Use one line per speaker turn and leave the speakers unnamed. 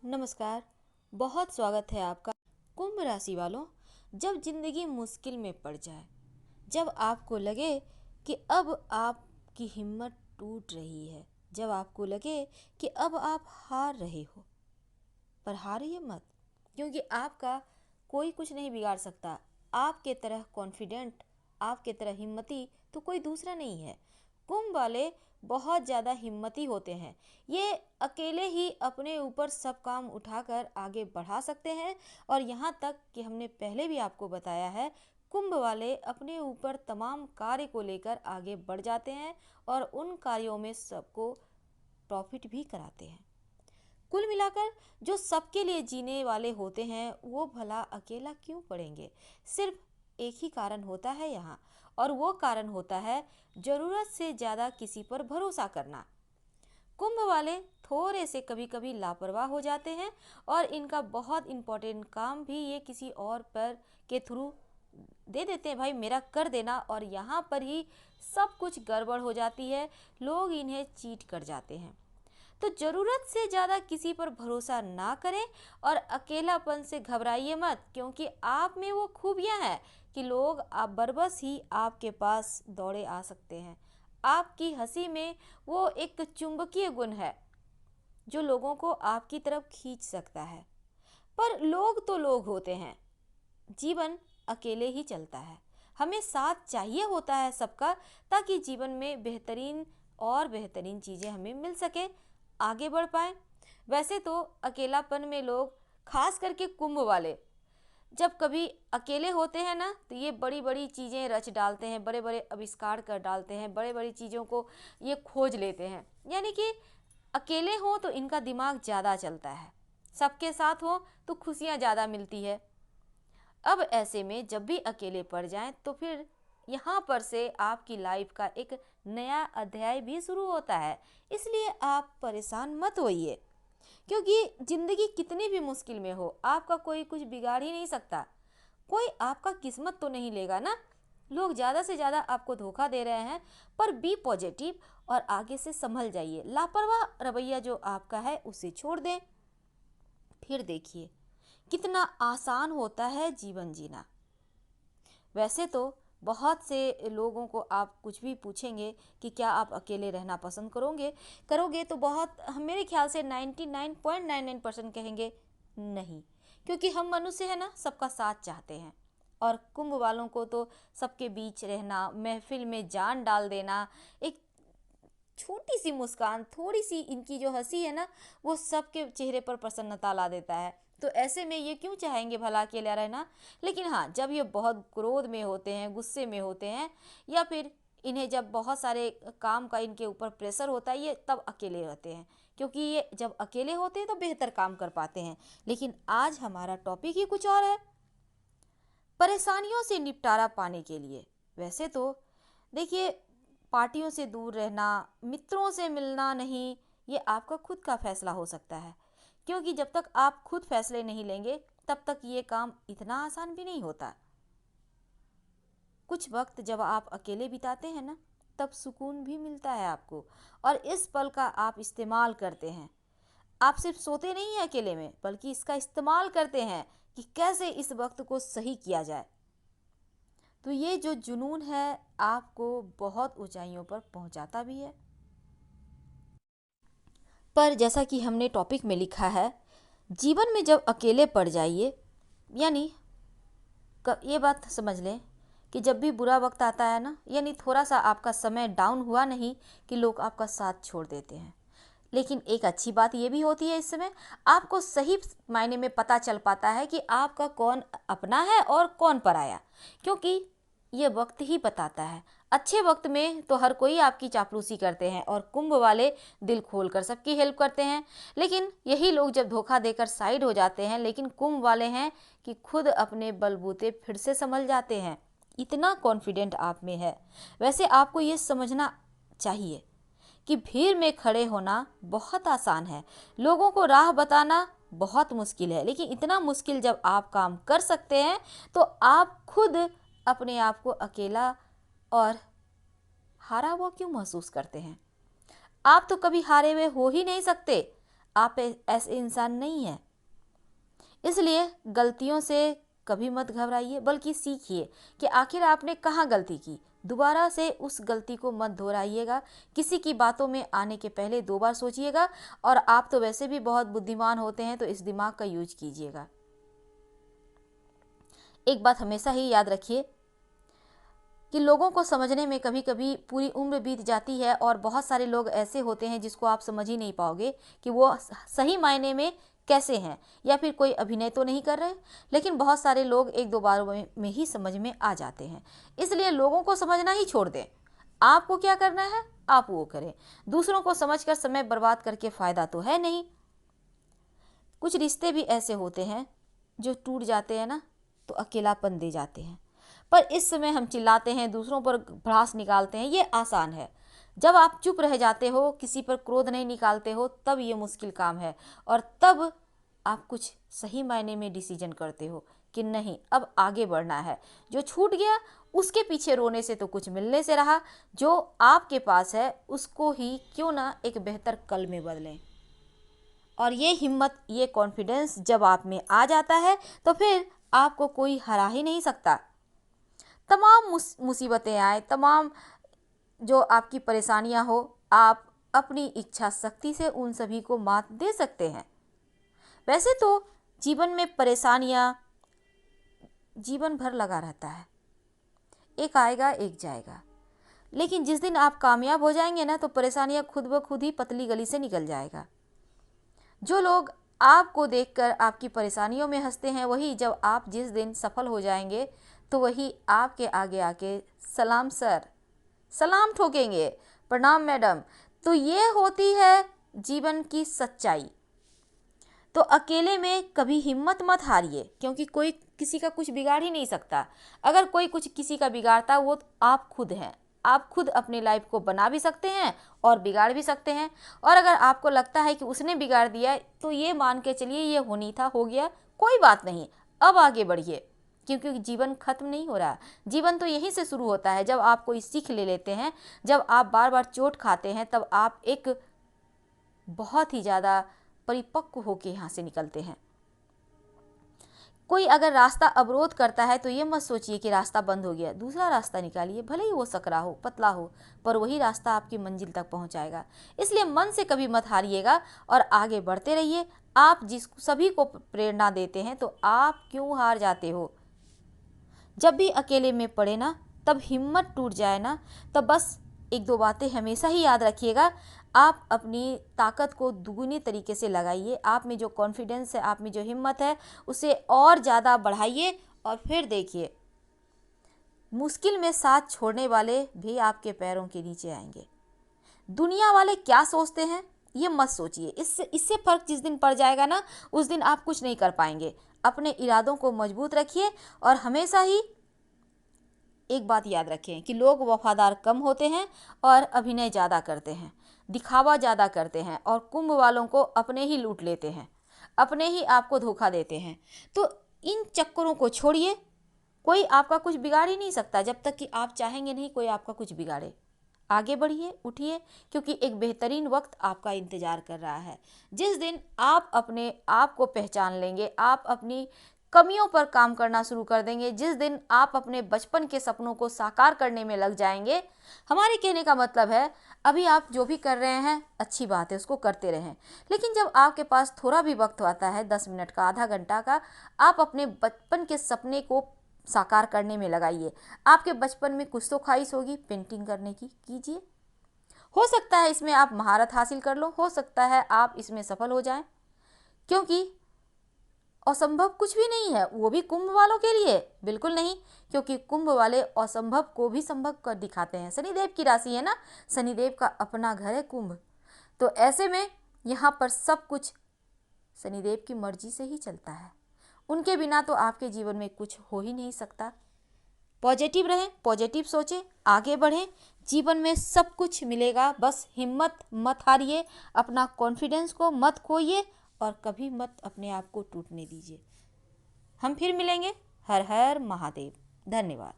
नमस्कार। बहुत स्वागत है आपका। कुंभ राशि वालों, जब जिंदगी मुश्किल में पड़ जाए, जब आपको लगे कि अब आपकी हिम्मत टूट रही है, जब आपको लगे कि अब आप हार रहे हो, पर हारिए मत, क्योंकि आपका कोई कुछ नहीं बिगाड़ सकता। आपके तरह कॉन्फिडेंट, आपके तरह हिम्मती तो कोई दूसरा नहीं है। कुंभ वाले बहुत ज़्यादा हिम्मती होते हैं। ये अकेले ही अपने ऊपर सब काम उठाकर आगे बढ़ा सकते हैं। और यहाँ तक कि हमने पहले भी आपको बताया है, कुंभ वाले अपने ऊपर तमाम कार्य को लेकर आगे बढ़ जाते हैं और उन कार्यों में सबको प्रॉफिट भी कराते हैं। कुल मिलाकर जो सबके लिए जीने वाले होते हैं, वो भला अकेला क्यों पड़ेंगे। सिर्फ एक ही कारण होता है यहाँ, और वो कारण होता है जरूरत से ज़्यादा किसी पर भरोसा करना। कुंभ वाले थोड़े से कभी कभी लापरवाह हो जाते हैं और इनका बहुत इम्पोर्टेंट काम भी ये किसी और पर के थ्रू दे देते हैं, भाई मेरा कर देना, और यहाँ पर ही सब कुछ गड़बड़ हो जाती है। लोग इन्हें चीट कर जाते हैं। तो ज़रूरत से ज़्यादा किसी पर भरोसा ना करें और अकेलापन से घबराइए मत, क्योंकि आप में वो खूबियाँ हैं कि लोग आप बरबस ही आपके पास दौड़े आ सकते हैं। आपकी हंसी में वो एक चुंबकीय गुण है जो लोगों को आपकी तरफ खींच सकता है। पर लोग तो लोग होते हैं, जीवन अकेले ही चलता है। हमें साथ चाहिए होता है सबका, ताकि जीवन में बेहतरीन और बेहतरीन चीज़ें हमें मिल सके, आगे बढ़ पाए। वैसे तो अकेलापन में लोग, खास करके कुंभ वाले, जब कभी अकेले होते हैं ना, तो ये बड़ी बड़ी चीज़ें रच डालते हैं, बड़े बड़े आविष्कार कर डालते हैं, बड़े बड़ी चीज़ों को ये खोज लेते हैं। यानी कि अकेले हो तो इनका दिमाग ज़्यादा चलता है, सबके साथ हो तो खुशियाँ ज़्यादा मिलती है। अब ऐसे में जब भी अकेले पड़ जाएं, तो फिर यहाँ पर से आपकी लाइफ का एक नया अध्याय भी शुरू होता है। इसलिए आप परेशान मत होइए, क्योंकि ज़िंदगी कितनी भी मुश्किल में हो, आपका कोई कुछ बिगाड़ ही नहीं सकता। कोई आपका किस्मत तो नहीं लेगा ना। लोग ज़्यादा से ज़्यादा आपको धोखा दे रहे हैं, पर बी पॉजिटिव और आगे से संभल जाइए। लापरवाह रवैया जो आपका है उसे छोड़ दें, फिर देखिए कितना आसान होता है जीवन जीना। वैसे तो बहुत से लोगों को आप कुछ भी पूछेंगे कि क्या आप अकेले रहना पसंद करोगे, तो बहुत, मेरे ख्याल से 99.99% कहेंगे नहीं, क्योंकि हम मनुष्य हैं ना, सबका साथ चाहते हैं। और कुंभ वालों को तो सबके बीच रहना, महफिल में जान डाल देना, एक छोटी सी मुस्कान, थोड़ी सी इनकी जो हंसी है ना, वो सबके चेहरे पर प्रसन्नता ला देता है। तो ऐसे में ये क्यों चाहेंगे भला अकेला रहना। लेकिन हाँ, जब ये बहुत क्रोध में होते हैं, गुस्से में होते हैं, या फिर इन्हें जब बहुत सारे काम का इनके ऊपर प्रेशर होता है, ये तब अकेले रहते हैं, क्योंकि ये जब अकेले होते हैं तो बेहतर काम कर पाते हैं। लेकिन आज हमारा टॉपिक ही कुछ और है, परेशानियों से निपटारा पाने के लिए। वैसे तो देखिए, पार्टियों से दूर रहना, मित्रों से मिलना नहीं, ये आपका खुद का फैसला हो सकता है, क्योंकि जब तक आप खुद फैसले नहीं लेंगे तब तक ये काम इतना आसान भी नहीं होता। कुछ वक्त जब आप अकेले बिताते हैं ना, तब सुकून भी मिलता है आपको, और इस पल का आप इस्तेमाल करते हैं। आप सिर्फ सोते नहीं हैं अकेले में, बल्कि इसका इस्तेमाल करते हैं कि कैसे इस वक्त को सही किया जाए। तो ये जो जुनून है आपको बहुत ऊंचाइयों पर पहुंचाता भी है। पर जैसा कि हमने टॉपिक में लिखा है, जीवन में जब अकेले पड़ जाइए, यानी ये बात समझ लें कि जब भी बुरा वक्त आता है ना, यानी थोड़ा सा आपका समय डाउन हुआ नहीं, कि लोग आपका साथ छोड़ देते हैं। लेकिन एक अच्छी बात ये भी होती है, इस समय आपको सही मायने में पता चल पाता है कि आपका कौन अपना है और कौन पराया, क्योंकि ये वक्त ही बताता है। अच्छे वक्त में तो हर कोई आपकी चापलूसी करते हैं और कुंभ वाले दिल खोलकर सबकी हेल्प करते हैं। लेकिन यही लोग जब धोखा देकर साइड हो जाते हैं, लेकिन कुंभ वाले हैं कि खुद अपने बलबूते फिर से संभल जाते हैं। इतना कॉन्फिडेंट आप में है। वैसे आपको ये समझना चाहिए कि भीड़ में खड़े होना बहुत आसान है, लोगों को राह बताना बहुत मुश्किल है। लेकिन इतना मुश्किल जब आप काम कर सकते हैं, तो आप खुद अपने आप को अकेला और हारा हुआ क्यों महसूस करते हैं। आप तो कभी हारे हुए हो ही नहीं सकते। आप ऐसे इंसान नहीं हैं। इसलिए गलतियों से कभी मत घबराइए, बल्कि सीखिए कि आखिर आपने कहाँ गलती की। दोबारा से उस गलती को मत दोहराइएगा। किसी की बातों में आने के पहले 2 बार सोचिएगा, और आप तो वैसे भी बहुत बुद्धिमान होते हैं, तो इस दिमाग का यूज कीजिएगा। एक बात हमेशा ही याद रखिए कि लोगों को समझने में कभी कभी पूरी उम्र बीत जाती है, और बहुत सारे लोग ऐसे होते हैं जिसको आप समझ ही नहीं पाओगे कि वो सही मायने में कैसे हैं, या फिर कोई अभिनय तो नहीं कर रहे। लेकिन बहुत सारे लोग 1-2 बार में ही समझ में आ जाते हैं। इसलिए लोगों को समझना ही छोड़ दें। आपको क्या करना है आप वो करें। दूसरों को समझकर समय बर्बाद करके फ़ायदा तो है नहीं। कुछ रिश्ते भी ऐसे होते हैं जो टूट जाते हैं ना, तो अकेलापन दे जाते हैं। पर इस समय हम चिल्लाते हैं, दूसरों पर भड़ास निकालते हैं, ये आसान है। जब आप चुप रह जाते हो, किसी पर क्रोध नहीं निकालते हो, तब ये मुश्किल काम है। और तब आप कुछ सही मायने में डिसीजन करते हो कि नहीं, अब आगे बढ़ना है। जो छूट गया उसके पीछे रोने से तो कुछ मिलने से रहा। जो आपके पास है उसको ही क्यों ना एक बेहतर कल में बदलें। और ये हिम्मत, ये कॉन्फिडेंस जब आप में आ जाता है, तो फिर आपको कोई हरा ही नहीं सकता। तमाम मुसीबतें आए, तमाम जो आपकी परेशानियां हो, आप अपनी इच्छा शक्ति से उन सभी को मात दे सकते हैं। वैसे तो जीवन में परेशानियां जीवन भर लगा रहता है, एक आएगा एक जाएगा। लेकिन जिस दिन आप कामयाब हो जाएंगे ना, तो परेशानियां खुद ब खुद ही पतली गली से निकल जाएगा। जो लोग आपको देखकर आपकी परेशानियों में हंसते हैं, वही जब आप जिस दिन सफल हो जाएंगे, तो वही आपके आगे आके सलाम सर, सलाम ठोकेंगे, प्रणाम मैडम। तो ये होती है जीवन की सच्चाई। तो अकेले में कभी हिम्मत मत हारिए, क्योंकि कोई किसी का कुछ बिगाड़ ही नहीं सकता। अगर कोई कुछ किसी का बिगाड़ता, वो आप खुद हैं। आप खुद अपनी लाइफ को बना भी सकते हैं और बिगाड़ भी सकते हैं। और अगर आपको लगता है कि उसने बिगाड़ दिया, तो ये मान के चलिए ये होनी था, हो गया, कोई बात नहीं, अब आगे बढ़िए। क्योंकि जीवन खत्म नहीं हो रहा। जीवन तो यहीं से शुरू होता है, जब आप कोई सीख ले लेते हैं। जब आप बार बार चोट खाते हैं, तब आप एक बहुत ही ज़्यादा परिपक्व होकर यहाँ से निकलते हैं। कोई अगर रास्ता अवरोध करता है, तो ये मत सोचिए कि रास्ता बंद हो गया, दूसरा रास्ता निकालिए। भले ही वो सकरा हो, पतला हो, पर वही रास्ता आपकी मंजिल तक पहुंचाएगा। इसलिए मन से कभी मत हारिएगा और आगे बढ़ते रहिए। आप जिस सभी को प्रेरणा देते हैं, तो आप क्यों हार जाते हो। जब भी अकेले में पड़े ना, तब हिम्मत टूट जाए ना, तब बस 1-2 बातें हमेशा ही याद रखिएगा। आप अपनी ताकत को दुगनी तरीके से लगाइए। आप में जो कॉन्फिडेंस है, आप में जो हिम्मत है, उसे और ज़्यादा बढ़ाइए। और फिर देखिए, मुश्किल में साथ छोड़ने वाले भी आपके पैरों के नीचे आएंगे। दुनिया वाले क्या सोचते हैं ये मत सोचिए। इससे फर्क जिस दिन पड़ जाएगा ना, उस दिन आप कुछ नहीं कर पाएंगे। अपने इरादों को मजबूत रखिए, और हमेशा ही एक बात याद रखें कि लोग वफादार कम होते हैं और अभिनय ज़्यादा करते हैं, दिखावा ज़्यादा करते हैं, और कुंभ वालों को अपने ही लूट लेते हैं, अपने ही आपको धोखा देते हैं। तो इन चक्करों को छोड़िए। कोई आपका कुछ बिगाड़ ही नहीं सकता। जब तक कि आप चाहेंगे नहीं कोई आपका कुछ बिगाड़े। आगे बढ़िए, उठिए, क्योंकि एक बेहतरीन वक्त आपका इंतज़ार कर रहा है। जिस दिन आप अपने आप को पहचान लेंगे, आप अपनी कमियों पर काम करना शुरू कर देंगे, जिस दिन आप अपने बचपन के सपनों को साकार करने में लग जाएंगे। हमारे कहने का मतलब है, अभी आप जो भी कर रहे हैं अच्छी बात है, उसको करते रहें। लेकिन जब आपके पास थोड़ा भी वक्त आता है, 10 मिनट का, आधा घंटा का, आप अपने बचपन के सपने को साकार करने में लगाइए। आपके बचपन में कुछ तो ख्वाहिश होगी पेंटिंग करने की, कीजिए। हो सकता है इसमें आप महारत हासिल कर लो, हो सकता है आप इसमें सफल हो जाएं, क्योंकि असंभव कुछ भी नहीं है। वो भी कुंभ वालों के लिए बिल्कुल नहीं, क्योंकि कुंभ वाले असंभव को भी संभव कर दिखाते हैं। शनिदेव की राशि है ना, शनिदेव का अपना घर है कुंभ। तो ऐसे में यहाँ पर सब कुछ शनिदेव की मर्जी से ही चलता है। उनके बिना तो आपके जीवन में कुछ हो ही नहीं सकता। पॉजिटिव रहें, पॉजिटिव सोचें, आगे बढ़ें, जीवन में सब कुछ मिलेगा। बस हिम्मत मत हारिए, अपना कॉन्फिडेंस को मत खोइए, और कभी मत अपने आप को टूटने दीजिए। हम फिर मिलेंगे। हर हर महादेव। धन्यवाद।